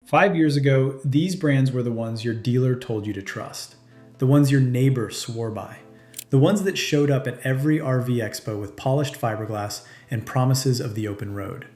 5 years ago, these brands were the ones your dealer told you to trust, the ones your neighbor swore by, the ones that showed up at every RV expo with polished fiberglass and promises of the open road.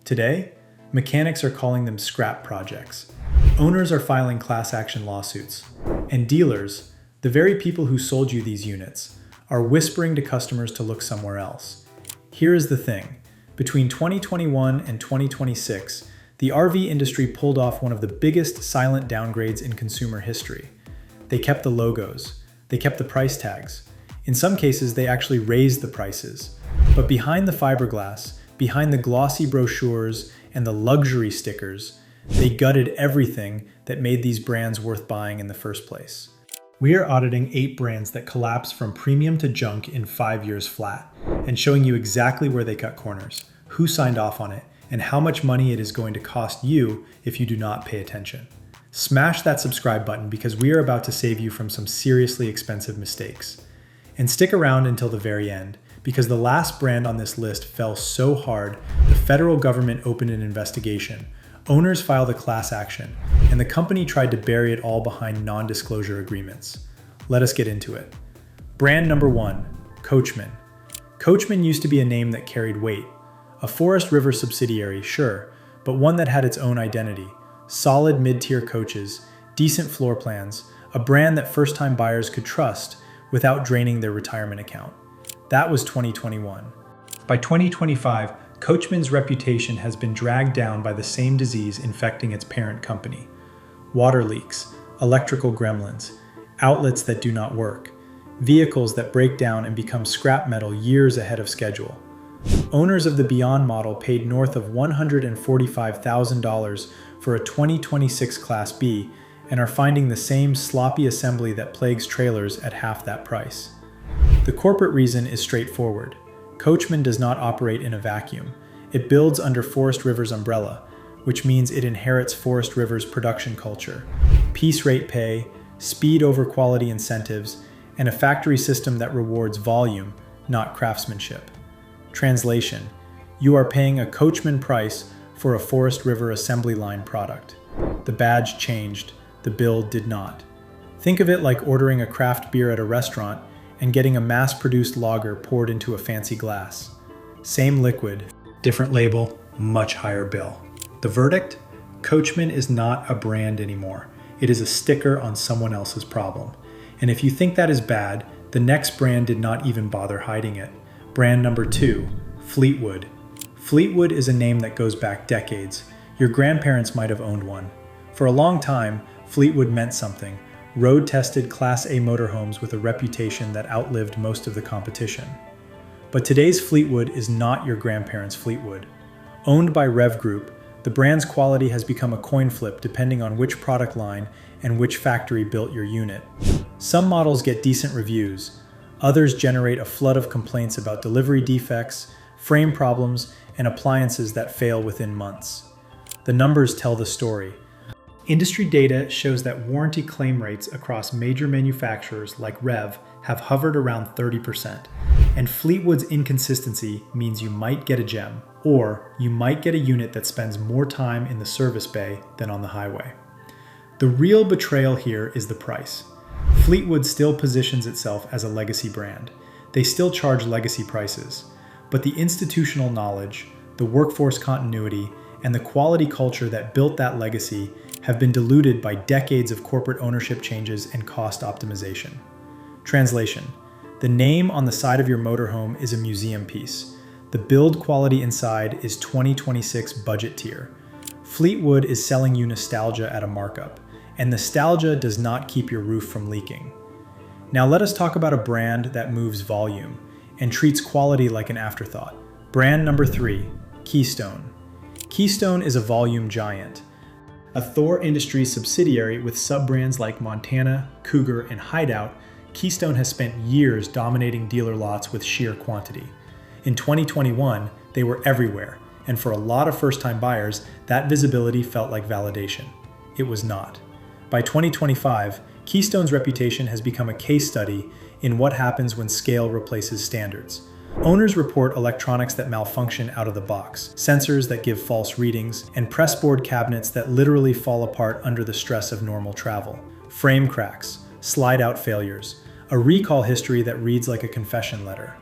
Today, mechanics are calling them scrap projects. Owners are filing class action lawsuits. And dealers, the very people who sold you these units, are whispering to customers to look somewhere else. Here is the thing. Between 2021 and 2026, the RV industry pulled off one of the biggest silent downgrades in consumer history. They kept the logos. They kept the price tags. In some cases, they actually raised the prices. But behind the fiberglass, behind the glossy brochures and the luxury stickers, they gutted everything that made these brands worth buying in the first place. We are auditing 8 brands that collapsed from premium to junk in 5 years flat, and showing you exactly where they cut corners, who signed off on it, and how much money it is going to cost you if you do not pay attention. Smash that subscribe button because we are about to save you from some seriously expensive mistakes. And stick around until the very end, because the last brand on this list fell so hard, the federal government opened an investigation, owners filed a class action, and the company tried to bury it all behind non-disclosure agreements. Let us get into it. Brand number 1, Coachman. Coachman used to be a name that carried weight. A Forest River subsidiary, sure, but one that had its own identity. Solid mid-tier coaches, decent floor plans, a brand that first-time buyers could trust without draining their retirement account. That was 2021. By 2025, Coachman's reputation has been dragged down by the same disease infecting its parent company. Water leaks, electrical gremlins, outlets that do not work, vehicles that break down and become scrap metal years ahead of schedule. Owners of the Beyond model paid north of $145,000 for a 2026 Class B and are finding the same sloppy assembly that plagues trailers at half that price. The corporate reason is straightforward. Coachman does not operate in a vacuum. It builds under Forest River's umbrella, which means it inherits Forest River's production culture, piece rate pay, speed over quality incentives, and a factory system that rewards volume, not craftsmanship. Translation: you are paying a Coachman price for a Forest River assembly line product. The badge changed, the bill did not. Think of it like ordering a craft beer at a restaurant and getting a mass-produced lager poured into a fancy glass. Same liquid, different label, much higher bill. The verdict? Coachman is not a brand anymore. It is a sticker on someone else's problem. And if you think that is bad, the next brand did not even bother hiding it. Brand number 2, Fleetwood. Fleetwood is a name that goes back decades. Your grandparents might have owned one. For a long time, Fleetwood meant something. Road-tested Class A motorhomes with a reputation that outlived most of the competition. But today's Fleetwood is not your grandparents' Fleetwood. Owned by Rev Group, the brand's quality has become a coin flip depending on which product line and which factory built your unit. Some models get decent reviews. Others generate a flood of complaints about delivery defects, frame problems, and appliances that fail within months. The numbers tell the story. Industry data shows that warranty claim rates across major manufacturers like Rev have hovered around 30%. And Fleetwood's inconsistency means you might get a gem, or you might get a unit that spends more time in the service bay than on the highway. The real betrayal here is the price. Fleetwood still positions itself as a legacy brand. They still charge legacy prices. But the institutional knowledge, the workforce continuity, and the quality culture that built that legacy have been diluted by decades of corporate ownership changes and cost optimization. Translation: the name on the side of your motorhome is a museum piece. The build quality inside is 2026 budget tier. Fleetwood is selling you nostalgia at a markup, and nostalgia does not keep your roof from leaking. Now let us talk about a brand that moves volume and treats quality like an afterthought. Brand number 3, Keystone. Keystone is a volume giant. A Thor Industries subsidiary with sub-brands like Montana, Cougar, and Hideout, Keystone has spent years dominating dealer lots with sheer quantity. In 2021, they were everywhere, and for a lot of first-time buyers, that visibility felt like validation. It was not. By 2025, Keystone's reputation has become a case study in what happens when scale replaces standards. Owners report electronics that malfunction out of the box, sensors that give false readings, and pressboard cabinets that literally fall apart under the stress of normal travel. Frame cracks, slide-out failures, a recall history that reads like a confession letter.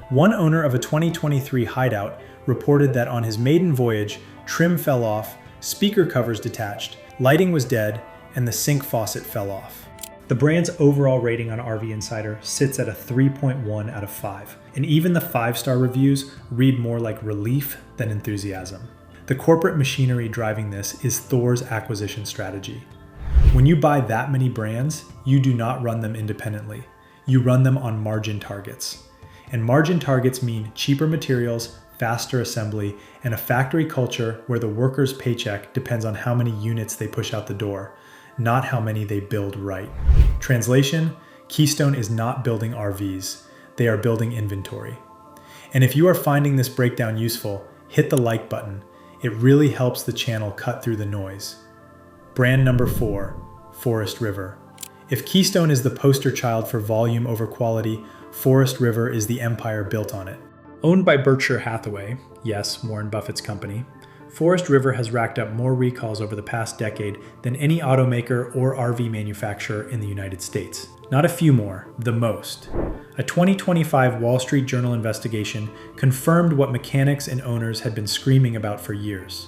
One owner of a 2023 Hideout reported that on his maiden voyage, trim fell off, speaker covers detached, lighting was dead, and the sink faucet fell off. The brand's overall rating on RV Insider sits at a 3.1 out of 5, and even the 5-star reviews read more like relief than enthusiasm. The corporate machinery driving this is Thor's acquisition strategy. When you buy that many brands, you do not run them independently. You run them on margin targets. And margin targets mean cheaper materials, faster assembly, and a factory culture where the worker's paycheck depends on how many units they push out the door, not how many they build right. Translation: Keystone is not building RVs, they are building inventory. And if you are finding this breakdown useful, hit the like button. It really helps the channel cut through the noise. Brand number 4, Forest River. If Keystone is the poster child for volume over quality, Forest River is the empire built on it. Owned by Berkshire Hathaway, yes, Warren Buffett's company, Forest River has racked up more recalls over the past decade than any automaker or RV manufacturer in the United States. Not a few more, the most. A 2025 Wall Street Journal investigation confirmed what mechanics and owners had been screaming about for years.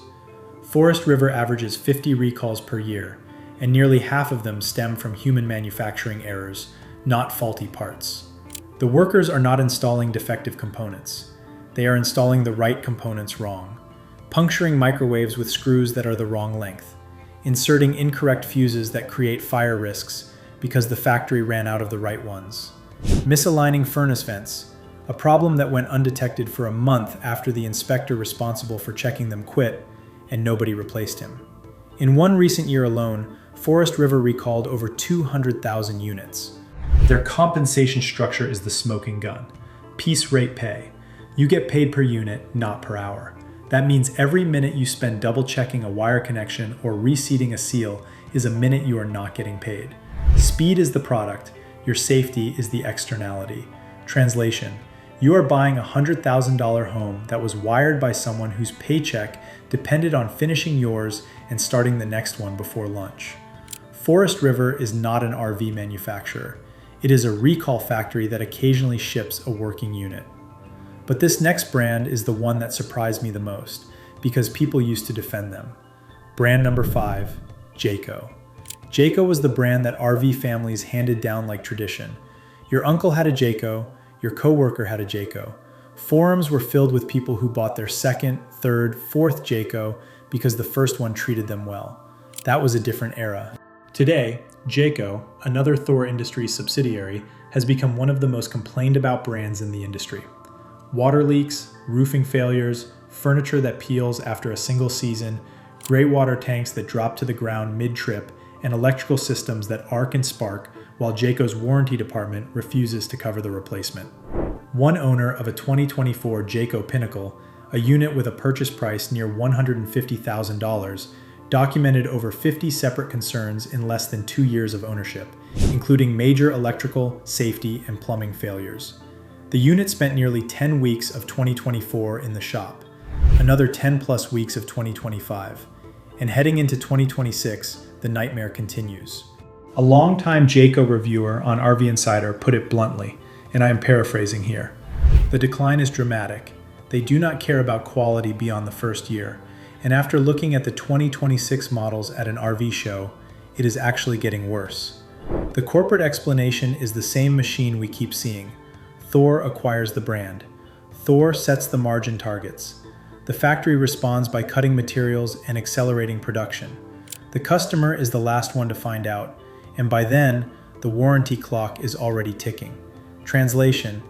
Forest River averages 50 recalls per year, and nearly half of them stem from human manufacturing errors, not faulty parts. The workers are not installing defective components. They are installing the right components wrong, puncturing microwaves with screws that are the wrong length, inserting incorrect fuses that create fire risks because the factory ran out of the right ones, misaligning furnace vents, a problem that went undetected for a month after the inspector responsible for checking them quit and nobody replaced him. In one recent year alone, Forest River recalled over 200,000 units. Their compensation structure is the smoking gun. Piece rate pay. You get paid per unit, not per hour. That means every minute you spend double-checking a wire connection or reseating a seal is a minute you are not getting paid. Speed is the product, your safety is the externality. Translation: you are buying a $100,000 home that was wired by someone whose paycheck depended on finishing yours and starting the next one before lunch. Forest River is not an RV manufacturer. It is a recall factory that occasionally ships a working unit. But this next brand is the one that surprised me the most, because people used to defend them. Brand number 5, Jayco. Jayco was the brand that RV families handed down like tradition. Your uncle had a Jayco, your coworker had a Jayco. Forums were filled with people who bought their second, third, fourth Jayco because the first one treated them well. That was a different era. Today, Jayco, another Thor Industries subsidiary, has become one of the most complained about brands in the industry. Water leaks, roofing failures, furniture that peels after a single season, gray water tanks that drop to the ground mid-trip, and electrical systems that arc and spark while Jayco's warranty department refuses to cover the replacement. One owner of a 2024 Jayco Pinnacle, a unit with a purchase price near $150,000, documented over 50 separate concerns in less than 2 years of ownership, including major electrical, safety, and plumbing failures. The unit spent nearly 10 weeks of 2024 in the shop, another 10 plus weeks of 2025, and heading into 2026, the nightmare continues. A longtime Jayco reviewer on RV Insider put it bluntly, and I am paraphrasing here. The decline is dramatic. They do not care about quality beyond the first year, and after looking at the 2026 models at an RV show, it is actually getting worse. The corporate explanation is the same machine we keep seeing. Thor acquires the brand. Thor sets the margin targets. The factory responds by cutting materials and accelerating production. The customer is the last one to find out, and by then, the warranty clock is already ticking. Translation: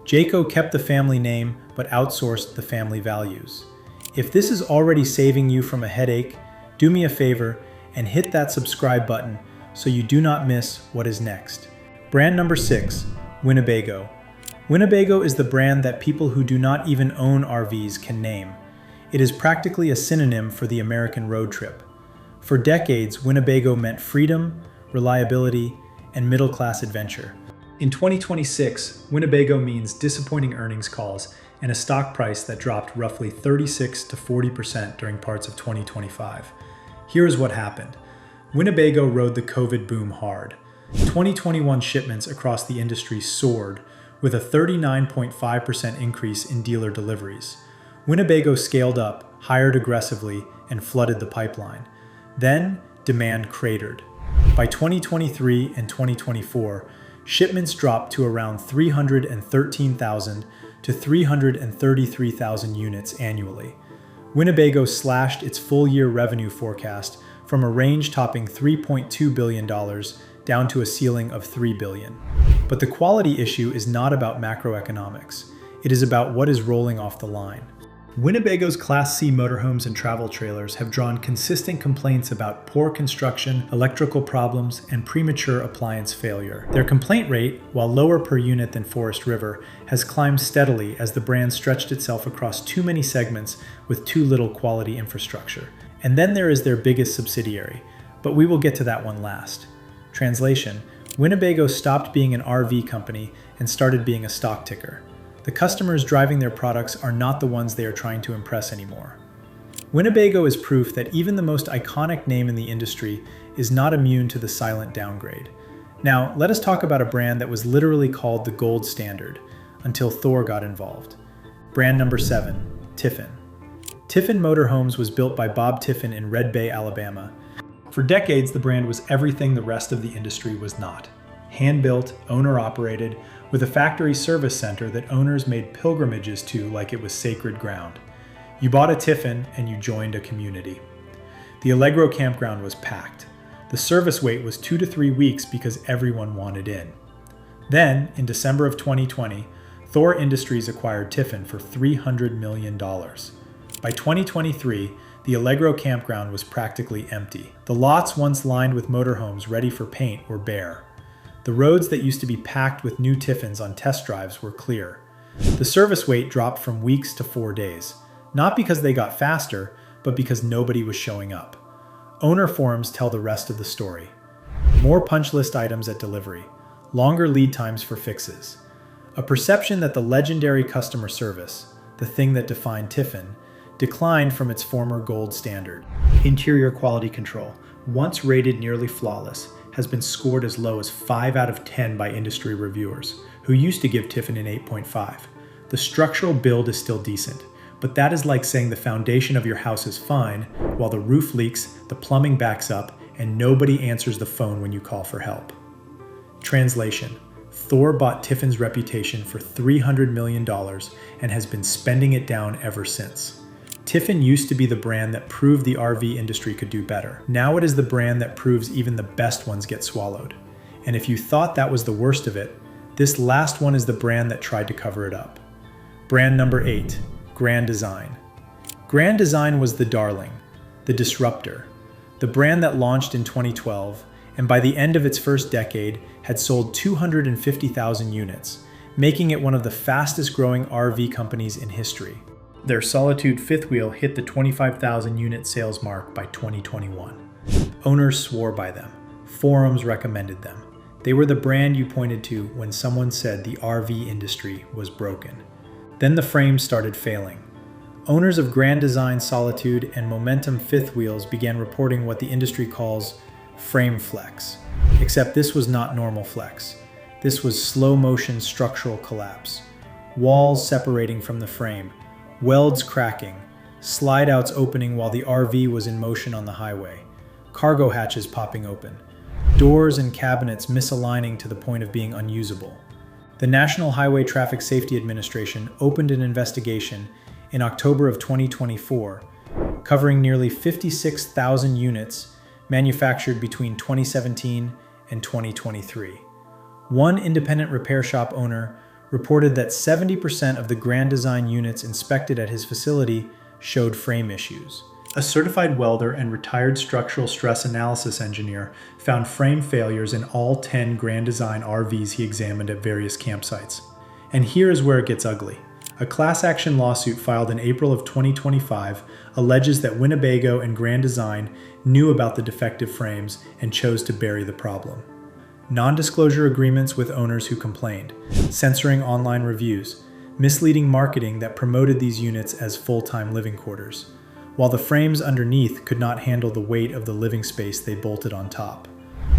Jayco kept the family name but outsourced the family values. If this is already saving you from a headache, do me a favor and hit that subscribe button so you do not miss what is next. Brand number 6, Winnebago. Winnebago is the brand that people who do not even own RVs can name. It is practically a synonym for the American road trip. For decades, Winnebago meant freedom, reliability, and middle-class adventure. In 2026, Winnebago means disappointing earnings calls and a stock price that dropped roughly 36 to 40% during parts of 2025. Here is what happened. Winnebago rode the COVID boom hard. 2021 shipments across the industry soared, with a 39.5% increase in dealer deliveries. Winnebago scaled up, hired aggressively, and flooded the pipeline. Then, demand cratered. By 2023 and 2024, shipments dropped to around 313,000 to 333,000 units annually. Winnebago slashed its full-year revenue forecast from a range topping $3.2 billion down to a ceiling of $3 billion. But the quality issue is not about macroeconomics. It is about what is rolling off the line. Winnebago's Class C motorhomes and travel trailers have drawn consistent complaints about poor construction, electrical problems, and premature appliance failure. Their complaint rate, while lower per unit than Forest River, has climbed steadily as the brand stretched itself across too many segments with too little quality infrastructure. And then there is their biggest subsidiary, but we will get to that one last. Translation: Winnebago stopped being an RV company and started being a stock ticker. The customers driving their products are not the ones they are trying to impress anymore. Winnebago is proof that even the most iconic name in the industry is not immune to the silent downgrade. Now, let us talk about a brand that was literally called the gold standard, until Thor got involved. Brand number 7, Tiffin. Tiffin Motorhomes was built by Bob Tiffin in Red Bay, Alabama. For decades, the brand was everything the rest of the industry was not. Hand-built, owner-operated, with a factory service center that owners made pilgrimages to like it was sacred ground. You bought a Tiffin and you joined a community. The Allegro campground was packed. The service wait was 2 to 3 weeks because everyone wanted in. Then, in December of 2020, Thor Industries acquired Tiffin for $300 million. By 2023, the Allegro campground was practically empty. The lots once lined with motorhomes ready for paint were bare. The roads that used to be packed with new Tiffins on test drives were clear. The service wait dropped from weeks to 4 days, not because they got faster, but because nobody was showing up. Owner forums tell the rest of the story. More punch list items at delivery, longer lead times for fixes. A perception that the legendary customer service, the thing that defined Tiffin, declined from its former gold standard. Interior quality control, once rated nearly flawless, has been scored as low as 5 out of 10 by industry reviewers, who used to give Tiffin an 8.5. The structural build is still decent, but that is like saying the foundation of your house is fine, while the roof leaks, the plumbing backs up, and nobody answers the phone when you call for help. Translation: Thor bought Tiffin's reputation for $300 million and has been spending it down ever since. Tiffin used to be the brand that proved the RV industry could do better. Now it is the brand that proves even the best ones get swallowed. And if you thought that was the worst of it, this last one is the brand that tried to cover it up. Brand number 8, Grand Design. Grand Design was the darling, the disruptor, the brand that launched in 2012, and by the end of its first decade had sold 250,000 units, making it one of the fastest growing RV companies in history. Their Solitude fifth wheel hit the 25,000 unit sales mark by 2021. Owners swore by them. Forums recommended them. They were the brand you pointed to when someone said the RV industry was broken. Then the frames started failing. Owners of Grand Design Solitude and Momentum fifth wheels began reporting what the industry calls frame flex. Except this was not normal flex. This was slow motion structural collapse. Walls separating from the frame, welds cracking, slide outs opening while the RV was in motion on the highway, cargo hatches popping open, doors and cabinets misaligning to the point of being unusable. The National Highway Traffic Safety Administration opened an investigation in October of 2024, covering nearly 56,000 units manufactured between 2017 and 2023. One independent repair shop owner reported that 70% of the Grand Design units inspected at his facility showed frame issues. A certified welder and retired structural stress analysis engineer found frame failures in all 10 Grand Design RVs he examined at various campsites. And here is where it gets ugly. A class action lawsuit filed in April of 2025 alleges that Winnebago and Grand Design knew about the defective frames and chose to bury the problem. non-disclosure agreements with owners who complained, censoring online reviews, misleading marketing that promoted these units as full-time living quarters, while the frames underneath could not handle the weight of the living space they bolted on top.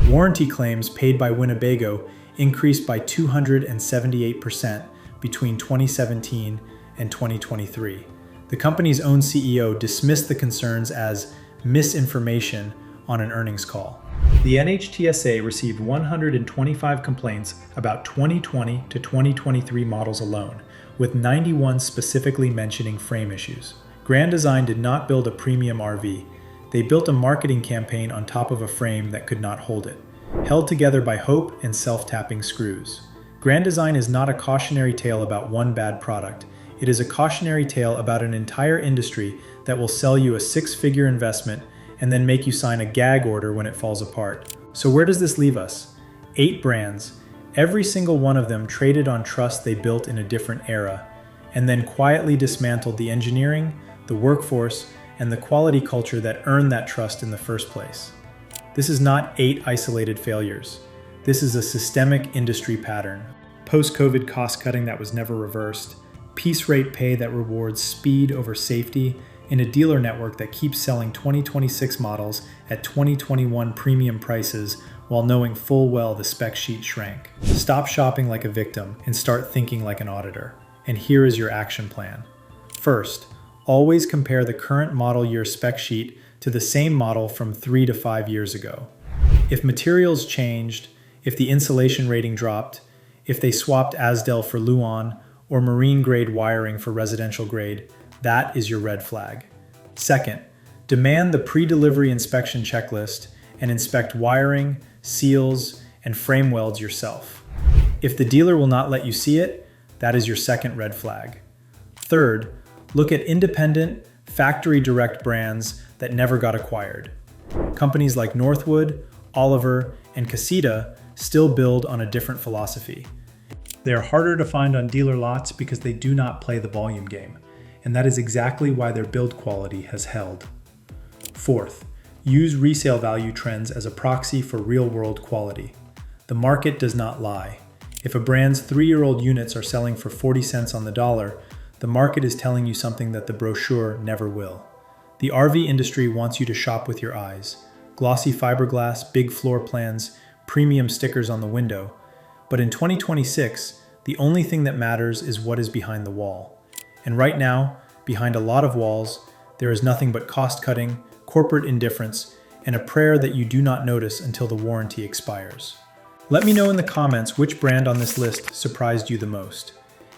Warranty claims paid by Winnebago increased by 278% between 2017 and 2023. The company's own CEO dismissed the concerns as misinformation on an earnings call. The NHTSA received 125 complaints about 2020 to 2023 models alone, with 91 specifically mentioning frame issues. Grand Design did not build a premium RV. They built a marketing campaign on top of a frame that could not hold it, held together by hope and self-tapping screws. Grand Design is not a cautionary tale about one bad product. It is a cautionary tale about an entire industry that will sell you a six-figure investment and then make you sign a gag order when it falls apart. So where does this leave us? 8 brands, every single one of them traded on trust they built in a different era, and then quietly dismantled the engineering, the workforce, and the quality culture that earned that trust in the first place. This is not 8 isolated failures. This is a systemic industry pattern. Post-COVID cost-cutting that was never reversed, piece rate pay that rewards speed over safety, and a dealer network that keeps selling 2026 models at 2021 premium prices while knowing full well the spec sheet shrank. Stop shopping like a victim and start thinking like an auditor. And here is your action plan. First, always compare the current model year spec sheet to the same model from 3 to 5 years ago. If materials changed, if the insulation rating dropped, if they swapped Asdel for Luan or marine grade wiring for residential grade, that is your red flag. Second, demand the pre-delivery inspection checklist and inspect wiring, seals, and frame welds yourself. If the dealer will not let you see it, that is your second red flag. Third, look at independent, factory direct brands that never got acquired. Companies like Northwood, Oliver, and Casita still build on a different philosophy. They are harder to find on dealer lots because they do not play the volume game, and that is exactly why their build quality has held. Fourth, use resale value trends as a proxy for real-world quality. The market does not lie. If a brand's 3-year-old units are selling for 40 cents on the dollar, the market is telling you something that the brochure never will. The RV industry wants you to shop with your eyes. Glossy fiberglass, big floor plans, premium stickers on the window. But in 2026, the only thing that matters is what is behind the wall. And right now, behind a lot of walls, there is nothing but cost-cutting, corporate indifference, and a prayer that you do not notice until the warranty expires. Let me know in the comments which brand on this list surprised you the most.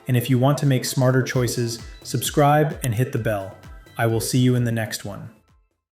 And if you want to make smarter choices, subscribe and hit the bell. I will see you in the next one.